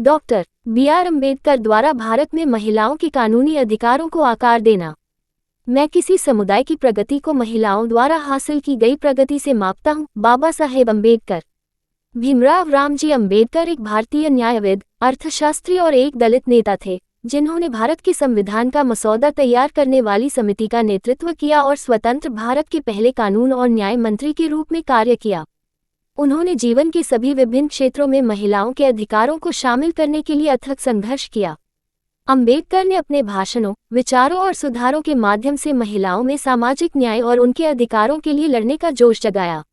Doctor B R. Ambedkar द्वारा भारत में महिलाओं के कानूनी अधिकारों को आकार देना। मैं किसी समुदाय की प्रगति को महिलाओं द्वारा हासिल की गई प्रगति से मापता हूँ। बाबा साहेब अम्बेडकर। भीमराव रामजी अम्बेडकर एक भारतीय न्यायविद, अर्थशास्त्री और एक दलित नेता थे, जिन्होंने भारत के संविधान का मसौदा तैयार करने वाली समिति का नेतृत्व किया और स्वतंत्र भारत के पहले कानून और न्याय मंत्री के रूप में कार्य किया। उन्होंने जीवन के सभी विभिन्न क्षेत्रों में महिलाओं के अधिकारों को शामिल करने के लिए अथक संघर्ष किया। अम्बेडकर ने अपने भाषणों, विचारों और सुधारों के माध्यम से महिलाओं में सामाजिक न्याय और उनके अधिकारों के लिए लड़ने का जोश जगाया।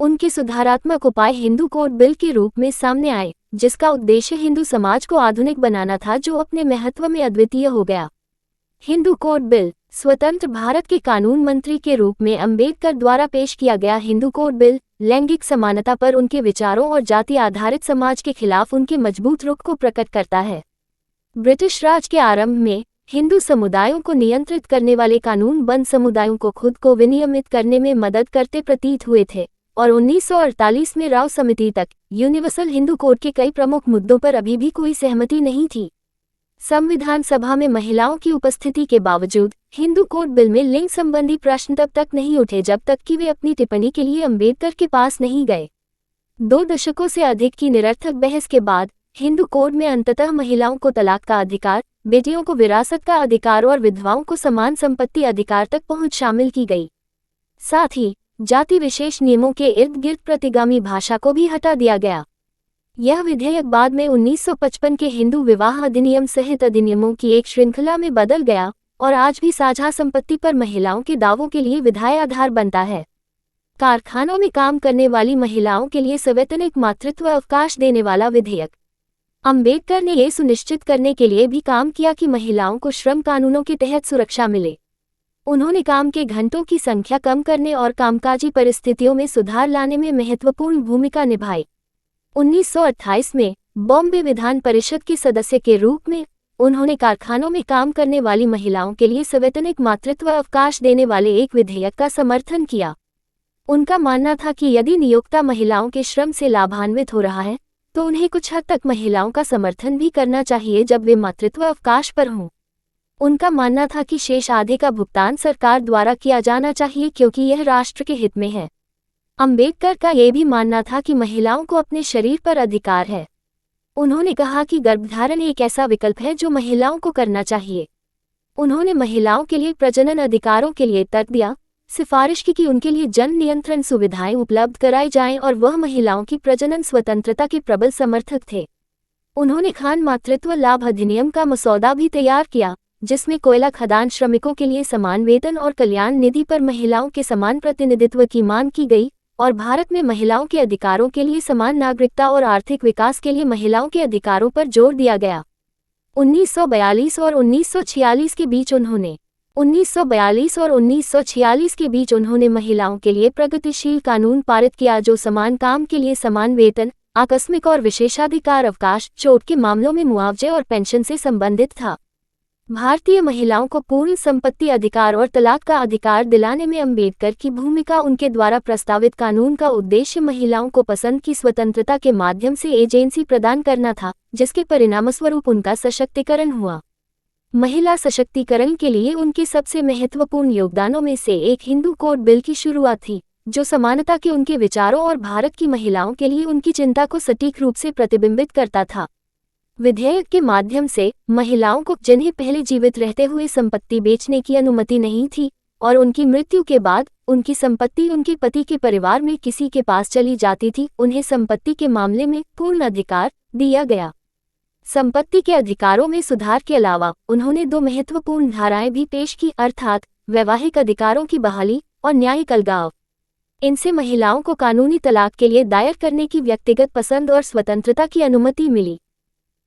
उनके सुधारात्मक उपाय हिंदू कोड बिल के रूप में सामने आए, जिसका उद्देश्य हिंदू समाज को आधुनिक बनाना था, जो अपने महत्व में अद्वितीय हो गया। Hindu code bill. स्वतंत्र भारत के कानून मंत्री के रूप में अम्बेडकर द्वारा पेश किया गया हिंदू कोड बिल लैंगिक समानता पर उनके विचारों और जाति आधारित समाज के खिलाफ उनके मजबूत रुख को प्रकट करता है। ब्रिटिश राज के आरंभ में हिंदू समुदायों को नियंत्रित करने वाले कानून बंद समुदायों को खुद को विनियमित करने में मदद करते प्रतीत हुए थे, और 1948 में राव समिति तक यूनिवर्सल हिंदू कोड के कई प्रमुख मुद्दों पर अभी भी कोई सहमति नहीं थी। संविधान सभा में महिलाओं की उपस्थिति के बावजूद हिंदू कोड बिल में लिंग संबंधी प्रश्न तब तक नहीं उठे जब तक कि वे अपनी टिप्पणी के लिए अम्बेडकर के पास नहीं गए। 2 दशकों से अधिक की निरर्थक बहस के बाद हिंदू कोड में अंततः महिलाओं को तलाक का अधिकार, बेटियों को विरासत का अधिकार और विधवाओं को समान संपत्ति अधिकार तक पहुंच शामिल की गई। साथ ही जाति विशेष नियमों के इर्द गिर्द प्रतिगामी भाषा को भी हटा दिया गया। यह विधेयक बाद में 1955 के हिंदू विवाह अधिनियम सहित अधिनियमों की एक श्रृंखला में बदल गया और आज भी साझा संपत्ति पर महिलाओं के दावों के लिए विधायी आधार बनता है। कारखानों में काम करने वाली महिलाओं के लिए सवैतनिक मातृत्व अवकाश देने वाला विधेयक। अम्बेडकर ने यह सुनिश्चित करने के लिए भी काम किया कि महिलाओं को श्रम कानूनों के तहत सुरक्षा मिले। उन्होंने काम के घंटों की संख्या कम करने और कामकाजी परिस्थितियों में सुधार लाने में महत्वपूर्ण भूमिका निभाई। 1928 में बॉम्बे विधान परिषद के सदस्य के रूप में उन्होंने कारखानों में काम करने वाली महिलाओं के लिए सवैतनिक मातृत्व अवकाश देने वाले एक विधेयक का समर्थन किया। उनका मानना था कि यदि नियोक्ता महिलाओं के श्रम से लाभान्वित हो रहा है, तो उन्हें कुछ हद तक महिलाओं का समर्थन भी करना चाहिए जब वे मातृत्व अवकाश पर हों। उनका मानना था कि शेष आधे का भुगतान सरकार द्वारा किया जाना चाहिए, क्योंकि यह राष्ट्र के हित में है। अम्बेडकर का यह भी मानना था कि महिलाओं को अपने शरीर पर अधिकार है। उन्होंने कहा कि गर्भधारण एक ऐसा विकल्प है जो महिलाओं को करना चाहिए। उन्होंने महिलाओं के लिए प्रजनन अधिकारों के लिए तर्क दिया, सिफारिश की कि उनके लिए जन नियंत्रण सुविधाएं उपलब्ध कराई जाएं, और वह महिलाओं की प्रजनन स्वतंत्रता के प्रबल समर्थक थे। उन्होंने खान मातृत्व लाभ अधिनियम का मसौदा भी तैयार किया, जिसमें कोयला खदान श्रमिकों के लिए समान वेतन और कल्याण निधि पर महिलाओं के समान प्रतिनिधित्व की मांग की गई, और भारत में महिलाओं के अधिकारों के लिए समान नागरिकता और आर्थिक विकास के लिए महिलाओं के अधिकारों पर जोर दिया गया। 1942 और 1946 के बीच उन्होंने महिलाओं के लिए प्रगतिशील कानून पारित किया, जो समान काम के लिए समान वेतन, आकस्मिक और विशेषाधिकार अवकाश, चोट के मामलों में मुआवजे और पेंशन से संबंधित था। भारतीय महिलाओं को पूर्ण संपत्ति अधिकार और तलाक का अधिकार दिलाने में अम्बेडकर की भूमिका। उनके द्वारा प्रस्तावित कानून का उद्देश्य महिलाओं को पसंद की स्वतंत्रता के माध्यम से एजेंसी प्रदान करना था, जिसके परिणामस्वरूप उनका सशक्तिकरण हुआ। महिला सशक्तिकरण के लिए उनके सबसे महत्वपूर्ण योगदानों में से एक हिंदू कोड बिल की शुरुआत थी, जो समानता के उनके विचारों और भारत की महिलाओं के लिए उनकी चिंता को सटीक रूप से प्रतिबिंबित करता था। विधेयक के माध्यम से महिलाओं को, जिन्हें पहले जीवित रहते हुए संपत्ति बेचने की अनुमति नहीं थी और उनकी मृत्यु के बाद उनकी संपत्ति उनके पति के परिवार में किसी के पास चली जाती थी, उन्हें संपत्ति के मामले में पूर्ण अधिकार दिया गया। संपत्ति के अधिकारों में सुधार के अलावा उन्होंने 2 महत्वपूर्ण धाराएं भी पेश की, अर्थात वैवाहिक अधिकारों की बहाली और न्यायिक अलगाव। इनसे महिलाओं को कानूनी तलाक के लिए दायर करने की व्यक्तिगत पसंद और स्वतंत्रता की अनुमति मिली।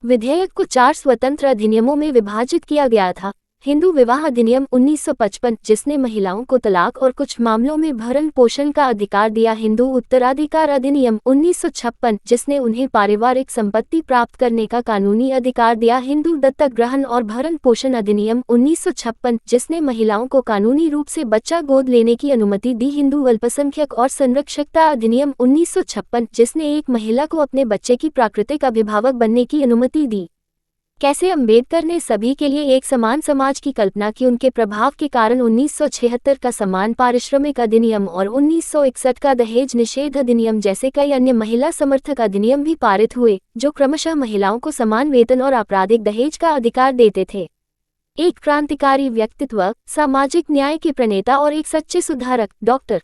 विधेयक को 4 स्वतंत्र अधिनियमों में विभाजित किया गया था, हिंदू विवाह अधिनियम 1955 जिसने महिलाओं को तलाक और कुछ मामलों में भरण पोषण का अधिकार दिया। हिंदू उत्तराधिकार अधिनियम 1956 जिसने उन्हें पारिवारिक संपत्ति प्राप्त करने का कानूनी अधिकार दिया। हिंदू दत्तक ग्रहण और भरण पोषण अधिनियम 1956 जिसने महिलाओं को कानूनी रूप से बच्चा गोद लेने की अनुमति दी। हिंदू अल्पसंख्यक और संरक्षकता अधिनियम 1956 जिसने एक महिला को अपने बच्चे की प्राकृतिक अभिभावक बनने की अनुमति दी। कैसे अम्बेडकर ने सभी के लिए एक समान समाज की कल्पना की। उनके प्रभाव के कारण 1976 का समान पारिश्रमिक अधिनियम और 1961 का दहेज निषेध अधिनियम जैसे कई अन्य महिला समर्थक अधिनियम भी पारित हुए, जो क्रमशः महिलाओं को समान वेतन और आपराधिक दहेज का अधिकार देते थे। एक क्रांतिकारी व्यक्तित्व, सामाजिक न्याय के प्रणेता और एक सच्चे सुधारक डॉक्टर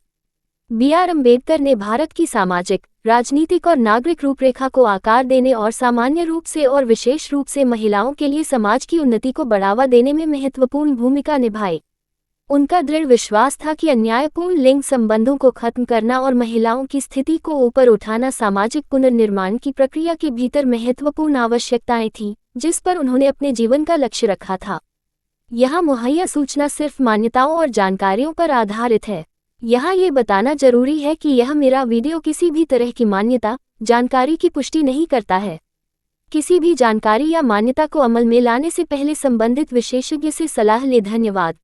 बी.आर. अम्बेडकर ने भारत की सामाजिक, राजनीतिक और नागरिक रूपरेखा को आकार देने और सामान्य रूप से और विशेष रूप से महिलाओं के लिए समाज की उन्नति को बढ़ावा देने में महत्वपूर्ण भूमिका निभाई। उनका दृढ़ विश्वास था कि अन्यायपूर्ण लिंग संबंधों को खत्म करना और महिलाओं की स्थिति को ऊपर उठाना सामाजिक पुनर्निर्माण की प्रक्रिया के भीतर महत्वपूर्ण आवश्यकताएं थीं, जिस पर उन्होंने अपने जीवन का लक्ष्य रखा था। यहाँ मुहैया सूचना सिर्फ मान्यताओं और जानकारियों पर आधारित है। यहाँ ये बताना जरूरी है कि यह मेरा वीडियो किसी भी तरह की मान्यता, जानकारी की पुष्टि नहीं करता है। किसी भी जानकारी या मान्यता को अमल में लाने से पहले संबंधित विशेषज्ञ से सलाह लें। धन्यवाद।